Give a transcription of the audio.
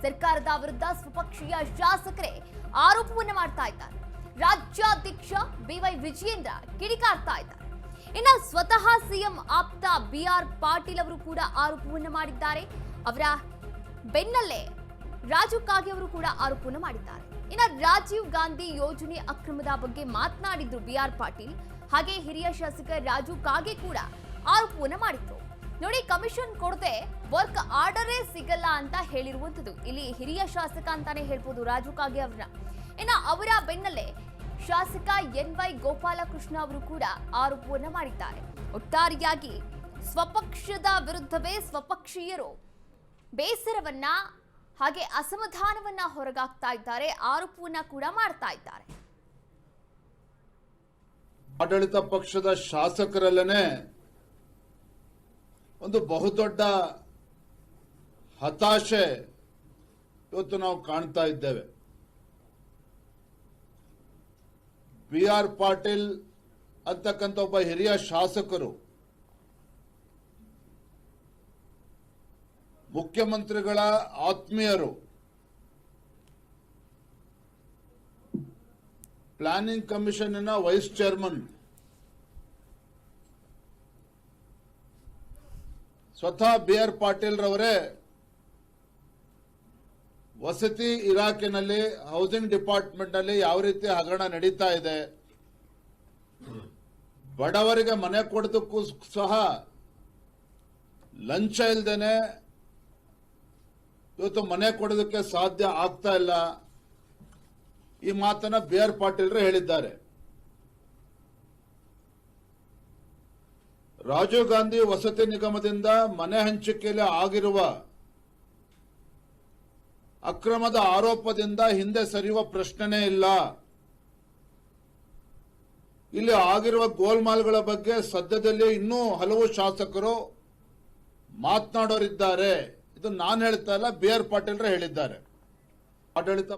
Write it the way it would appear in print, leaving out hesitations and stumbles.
ಸರ್ಕಾರದ ವಿರುದ್ಧ ಸ್ವಪಕ್ಷೀಯ ಶಾಸಕರೇ ಆರೋಪವನ್ನ ಮಾಡ್ತಾ ಇದ್ದಾರೆ. ರಾಜ್ಯಾಧ್ಯಕ್ಷ ಬಿವೈ ವಿಜಯೇಂದ್ರ ಕಿಡಿಕಾರ್ತಾ ಇದ್ದಾರೆ. ಇನ್ನು ಸ್ವತಃ ಸಿಎಂ ಆಪ್ತ ಬಿಆರ್ ಪಾಟೀಲ್ ಅವರು ಕೂಡ ಆರೋಪವನ್ನ ಮಾಡಿದ್ದಾರೆ. ಅವರ ಬೆನ್ನಲ್ಲೇ ರಾಜು ಕಾಗೆ ಅವರು ಕೂಡ ಆರೋಪವನ್ನ ಮಾಡಿದ್ದಾರೆ. ಇನ್ನು ರಾಜೀವ್ ಗಾಂಧಿ ಯೋಜನೆ ಅಕ್ರಮದ ಬಗ್ಗೆ ಮಾತನಾಡಿದ್ರು ಬಿಆರ್ ಪಾಟೀಲ್. ಹಾಗೆ ಹಿರಿಯ ಶಾಸಕ ರಾಜು ಕಾಗೆ ಕೂಡ ಆರೋಪವನ್ನ ಮಾಡಿದ್ರು. ನೋಡಿ, ಕಮಿಷನ್ ಕೊಡದೆ ವರ್ಕ್ ಆರ್ಡರೇ ಸಿಗಲ್ಲ ಅಂತ ಹೇಳಿರುವಂತದ್ದು. ಇಲ್ಲಿ ಹಿರಿಯ ಶಾಸಕ ಅಂತಾನೆ ಹೇಳ್ಬೋದು ರಾಜು ಕಾಗೆ ಅವರ. ಇನ್ನು ಅವರ ಬೆನ್ನಲ್ಲೇ ಶಾಸಕ ಎನ್.ವೈ. ಗೋಪಾಲಕೃಷ್ಣ ಅವರು ಕೂಡ ಆರೋಪವನ್ನ ಮಾಡಿದ್ದಾರೆ. ಒಟ್ಟಾರೆಯಾಗಿ ಸ್ವಪಕ್ಷದ ವಿರುದ್ಧವೇ ಸ್ವಪಕ್ಷೀಯರು ಬೇಸರವನ್ನ ಹಾಗೆ ಅಸಮಾಧಾನವನ್ನ ಹೊರಗಾಕ್ತಾ ಇದ್ದಾರೆ, ಆರೋಪವನ್ನ ಕೂಡ ಮಾಡ್ತಾ ಇದ್ದಾರೆ. ಆಡಳಿತ ಪಕ್ಷದ ಶಾಸಕರಲ್ಲೇ ಒಂದು ಬಹುದೊಡ್ಡ ಹತಾಶೆ ಇವತ್ತು ನಾವು ಕಾಣ್ತಾ ಇದ್ದೇವೆ. ಬಿಆರ್ ಪಾಟೀಲ್ ಅಂತಕ್ಕಂಥ ಒಬ್ಬ ಹಿರಿಯ ಶಾಸಕರು ಮುಖ್ಯಮಂತ್ರಿಗಳ ಆತ್ಮೀಯರು, ಪ್ಲಾನಿಂಗ್ ಕಮಿಷನ್ನ ವೈಸ್ ಚೇರ್ಮನ್, ಸ್ವತಃ ಬಿಆರ್ ಪಾಟೀಲ್ ರವರೇ ವಸತಿ ಇಲಾಖೆನಲ್ಲಿ ಹೌಸಿಂಗ್ ಡಿಪಾರ್ಟ್ಮೆಂಟ್ ನಲ್ಲಿ ಯಾವ ರೀತಿ ಹಗರಣ ನಡೀತಾ ಇದೆ, ಬಡವರಿಗೆ ಮನೆ ಕೊಡೋದಕ್ಕೂ ಸಹ ಲಂಚ ಇಲ್ದೇನೆ ಇವತ್ತು ಮನೆ ಕೊಡೋದಕ್ಕೆ ಸಾಧ್ಯ ಆಗ್ತಾ ಇಲ್ಲ, ಈ ಮಾತನ್ನ ಬಿಆರ್ ಪಾಟೀಲ್ರು ಹೇಳಿದ್ದಾರೆ. ರಾಜೀವ್ ಗಾಂಧಿ ವಸತಿ ನಿಗಮದಿಂದ ಮನೆ ಹಂಚಿಕೆಯಲ್ಲಿ ಆಗಿರುವ ಅಕ್ರಮದ ಆರೋಪದಿಂದ ಹಿಂದೆ ಸರಿಯುವ ಪ್ರಶ್ನೆನೇ ಇಲ್ಲ. ಇಲ್ಲಿ ಆಗಿರುವ ಗೋಲ್ಮಾಲ್ಗಳ ಬಗ್ಗೆ ಸದ್ಯದಲ್ಲಿ ಇನ್ನೂ ಹಲವು ಶಾಸಕರು ಮಾತನಾಡೋರಿದ್ದಾರೆ. ಇದು ನಾನು ಹೇಳ್ತಾ ಇಲ್ಲ, ಬಿಆರ್ ಪಾಟೀಲ್ರು ಹೇಳಿದ್ದಾರೆ. ಆಡಳಿತ